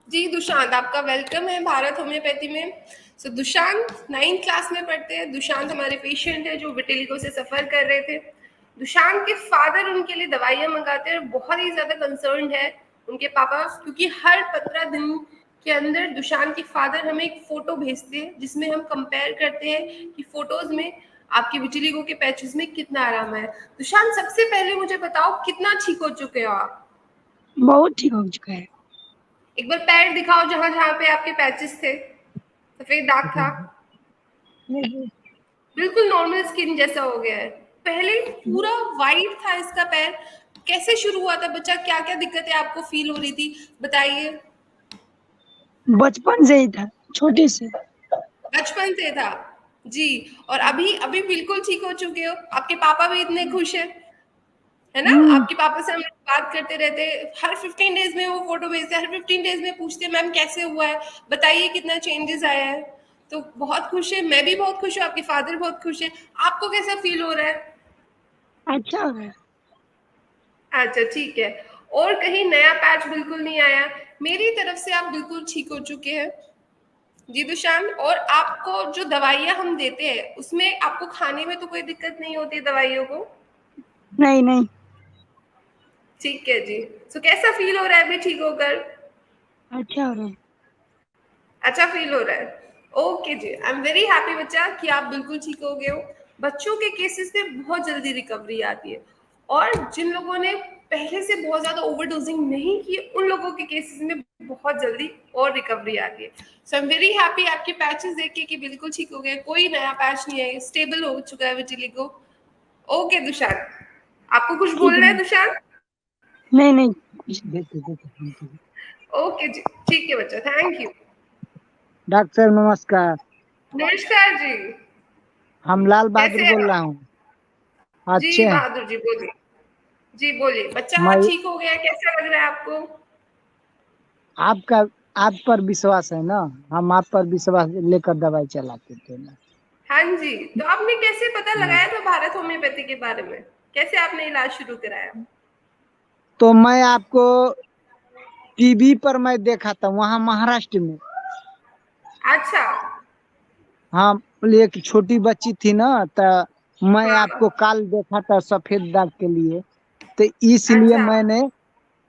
जी दुशांत, आपका वेलकम है भारत होम्योपैथी में। दुशांत 9th क्लास में पढ़ते हैं। दुशांत हमारे पेशेंट है जो विटिलिगो से सफर कर रहे थे। दुशांत के फादर उनके लिए दवाइयां मंगाते हैं, बहुत ही ज्यादा कंसर्न है उनके पापा, क्योंकि हर 15 दिन के अंदर दुशांत के फादर हमें एक फोटो भेजते हैं जिसमें हम कंपेयर करते हैं कि फोटोज में आपके विटिलिगो के पैचेस में कितना आराम है। दुशांत, सबसे पहले मुझे बताओ कितना ठीक हो चुके हो आप? बहुत ठीक हो चुका है। एक बार पैर दिखाओ जहां जहां पे आपके पैचेस थे, सफेद दाग था। बिल्कुल नॉर्मल स्किन जैसा हो गया है। पहले पूरा वाइट था इसका पैर। कैसे शुरू हुआ था बच्चा? क्या क्या दिक्कतें आपको फील हो रही थी, बताइए। बचपन से ही था, छोटे से। बचपन से था? जी। और अभी अभी बिल्कुल ठीक हो चुके हो? आपके पापा भी इतने खुश है ना? हम्म। आपके पापा से हम लोग बात करते रहते हैं, हर 15 डेज में वो फोटो भेजते हैं, हर 15 डेज में पूछते हैं मैम कैसे हुआ है, बताइए कितना चेंजेस आया है। तो बहुत खुश है, मैं भी बहुत खुश हूँ, आपके फादर बहुत खुश है। आपको कैसा फील हो रहा है? अच्छा हो गया। अच्छा, ठीक है। और कहीं नया पैच बिल्कुल नहीं आया? मेरी तरफ से आप बिल्कुल ठीक हो चुके हैं जी दुशांत। और आपको जो दवाइयाँ हम देते हैं उसमें आपको खाने में तो कोई दिक्कत नहीं होती दवाइयों को? नहीं नहीं। ठीक है जी। कैसा फील हो रहा है अभी ठीक होकर? अच्छा हो रहा है। अच्छा फील हो रहा है? Okay ji, I am very happy बच्चा कि आप बिल्कुल ठीक हो गए हो। बच्चों के केसेस में बहुत जल्दी रिकवरी आती है, और जिन लोगों ने पहले से बहुत ज्यादा ओवरडोजिंग नहीं की उन लोगों के केसेस में बहुत जल्दी और रिकवरी आती है। आई एम वेरी हैप्पी आपके पैचेस देख के कि बिल्कुल ठीक हो गए, कोई नया पैच नहीं है, स्टेबल हो चुका है विटिलिगो। ओके दुशांत, आपको कुछ ठीक बोलना है। है दुशांत? नहीं नहीं, कुछ देते देते। ओके जी, ठीक है बच्चा, थैंक यू। डॉक्टर नमस्कार। नमस्कार जी। हम लाल बहादुर कैसे हैं बोल रहा आप? हूँ। जी अच्छे हैं। बहादुर जी बोलिए। जी बोलिए, बच्चा मैं ठीक हो गया, कैसा लग रहा है आपको? आपका आप पर विश्वास है ना। हम आप पर विश्वास लेकर दवाई चलाते थे ना। हाँ जी। तो आपने कैसे पता हाँ। लगाया था भारत होम्योपैथी के बारे में? कैसे आपने इलाज शुरू कराया? तो मैं आपको टीवी पर मैं देखा था वहाँ महाराष्ट्र में। अच्छा। हाँ। एक छोटी बच्ची थी ना, तो मैं हाँ। आपको काल देखा था सफेद दाग के लिए। तो इसलिए अच्छा। मैंने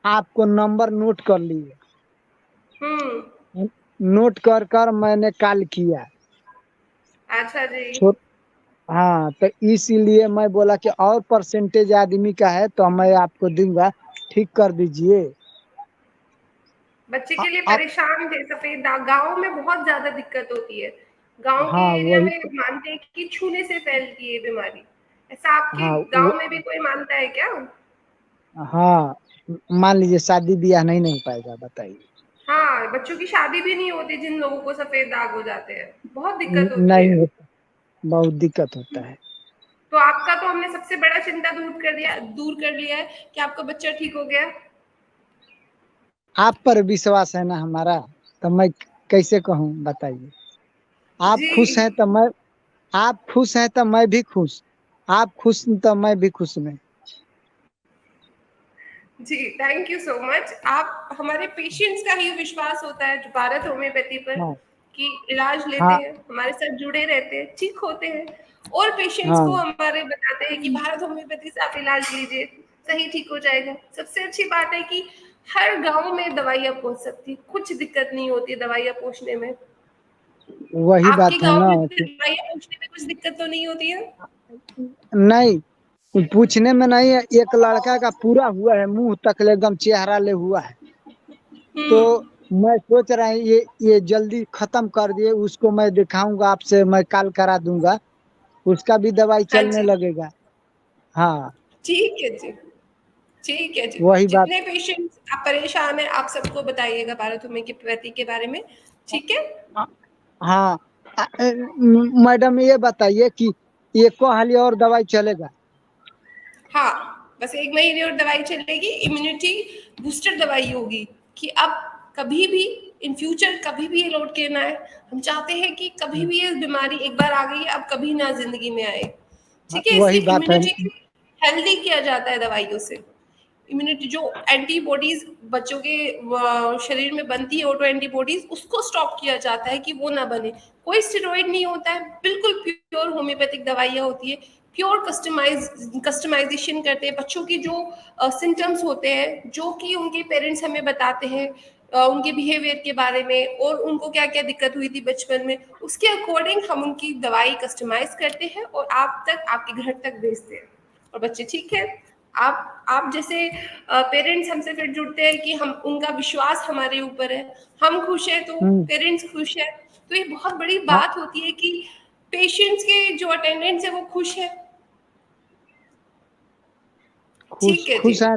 आपको नंबर नोट कर लिए। हम्म। नोट कर कर मैंने कॉल किया। अच्छा जी। छो हाँ, तो इसीलिए मैं बोला कि और परसेंटेज आदमी का है तो मैं आपको दूंगा, ठीक कर दीजिए। बच्चे के लिए अब परेशान थे, सफेद दाग गाँव में बहुत ज्यादा दिक्कत होती है। गाँव के हाँ एरिया वही। में मानते हैं कि छूने से फैलती है बीमारी। ऐसा आपके हाँ गाँव में भी कोई मानता है क्या? हाँ, मान लीजिए शादी ब्याह नहीं हो पाएगा, बताइए। हाँ, बच्चों की शादी भी नहीं होती जिन लोगों को सफेद दाग हो जाते हैं, बहुत दिक्कत होती नहीं है। होता, बहुत दिक्कत होता है। तो आपका तो हमने सबसे बड़ा चिंता दूर कर लिया है कि आपका बच्चा ठीक हो गया। आप पर विश्वास है ना हमारा, तो मैं कैसे कहूँ, बताइए। आप जी। खुश हैं तो मैं आप खुश हैं तो मैं भी खुश। आप खुश तो मैं भी खुश में। जी, थैंक यू सो मच। आप हमारे पेशेंट्स का ही विश्वास होता है जो भारत होम्योपैथी पर, हाँ कि इलाज लेते हाँ हैं, हमारे साथ जुड़े रहते हैं, ठीक होते हैं, और पेशेंट्स को हाँ। हमारे बताते हैं कि भारत होम्योपैथी से आप इलाज लीजिए, सही ठीक हो जाएगा। सबसे अच्छी बात है कि हर गाँव में दवाइयाँ पहुँच सकती है, कुछ दिक्कत नहीं होती है दवाइयाँ पहुँचने में। वही आपके बात है गाँव ना में भी कि दवाइयाँ पहुँचने में कुछ दिक्कत तो नहीं होती है? नहीं, पूछने में नहीं है। एक लड़का का पूरा हुआ है, मुंह तक ले एकदम चेहरा ले हुआ है। तो हुँ। मैं सोच रहा हूँ ये जल्दी खत्म कर दिए, उसको मैं दिखाऊंगा, आपसे मैं कॉल करा दूंगा, उसका भी दवाई हाँ चलने जी। लगेगा। हाँ ठीक है जी। ठीक है जी। वही बात। जितने पेशेंट्स आप परेशान हैं, आप सबको बताइएगा भारत होम्योपैथी के बारे में, ठीक है? हाँ। मैडम ये बताइए कि एक को हाली और दवाई चलेगा? हाँ, बस 1 महीने और दवाई चलेगी, इम्यूनिटी बूस्टर दवाई होगी कि अब कभी भी इन फ्यूचर कभी भी ये लौट के ना आए। हम चाहते हैं कि कभी भी ये बीमारी एक बार आ गई है, अब कभी ना ज़िंदगी में आए, ठीक है? वही इसलिए बात है। इम्यूनिटी हेल्दी किया जाता है दवाइयों से। इम्यूनिटी जो एंटीबॉडीज बच्चों के शरीर में बनती है, ऑटो एंटीबॉडीज, उसको स्टॉप किया जाता है कि वो ना बने। कोई स्टेरॉइड नहीं होता है, बिल्कुल प्योर होम्योपैथिक दवाइयाँ होती है। प्योर कस्टमाइजेशन करते हैं बच्चों की जो सिम्टम्स होते हैं, जो कि उनके पेरेंट्स हमें बताते हैं उनके बिहेवियर के बारे में और उनको क्या क्या दिक्कत हुई थी बचपन में, उसके अकॉर्डिंग हम उनकी दवाई कस्टमाइज करते हैं और आप तक, आपके घर तक भेजते हैं और बच्चे ठीक है। आप जैसे पेरेंट्स हमसे फिर जुड़ते हैं कि हम, उनका विश्वास हमारे ऊपर है, हम खुश हैं तो हम्म। पेरेंट्स खुश है। तो ये बहुत बड़ी हाँ, बात होती है कि पेशेंट्स के जो अटेंडेंट्स है वो खुश है। खुश ठीक है जी। खुश है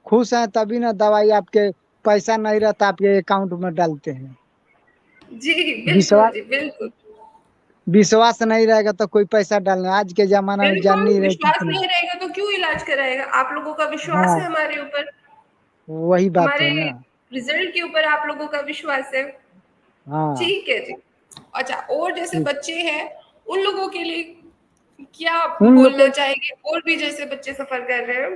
खुश है तभी ना दवाई आपके पैसा नहीं रहता आपके अकाउंट में डालते हैं। जी बिल्कुल विश्वास जी बिल्कुल। विश्वास नहीं रहेगा तो कोई पैसा डालना, आज के जमाना में जान बिल्कुल नहीं रहे विश्वास कितने। नहीं रहेगा तो क्यों इलाज कराएगा? आप लोगों का विश्वास है हाँ, हमारे ऊपर, वही बात हमारे है ना। रिजल्ट के ऊपर आप लोगों का विश्वास है। हाँ, ठीक है जी। अच्छा, और जैसे ठीक। बच्चे हैं उन लोगों के लिए क्या उन लोग बोलना के चाहेंगे, और भी जैसे बच्चे सफर कर रहे हैं?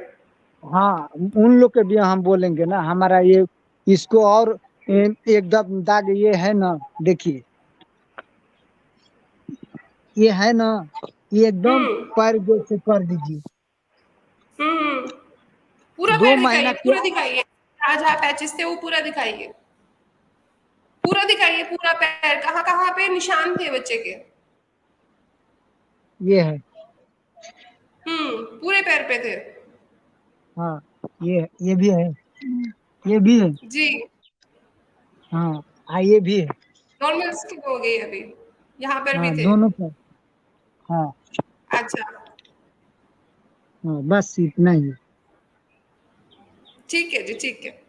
हाँ, उन लोग के भी हम बोलेंगे ना, हमारा ये इसको और एकदम दाग ये है ना, देखिए ये है ना, ये एकदम हम्म पैर जैसे कर दीजिए। हम्म। पूरा दो पैर दिखाइए, महीना पूरा क्या। दिखाइए, जहाँ जहाँ पैचेस थे वो पूरा दिखाइए, पूरा दिखाइए, पूरा पैर, कहाँ कहाँ पे निशान थे बच्चे के? ये है। पूरे पैर पे थे? हाँ, ये भी है, ये भी है। जी। हाँ, ये भी है। नॉर्मल स्किन हो गई अभी, यहाँ पर भी हाँ, थे? दोनों पर। हाँ। अच्छा, हाँ, बस इतना ही। ठीक है जी, ठीक है।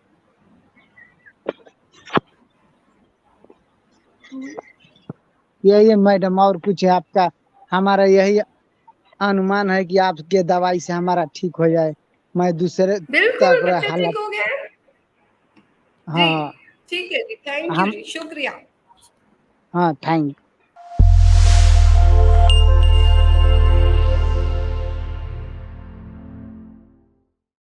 यही है मैडम, और कुछ है आपका? हमारा यही अनुमान है कि आपके दवाई से हमारा ठीक हो जाए, मैं दूसरे बिल्कुल तक बच्चे ठीक हालत। हो गए। जी हाँ। ठीक है जी, थैंक यू हम। जी, शुक्रिया। हाँ, थैंक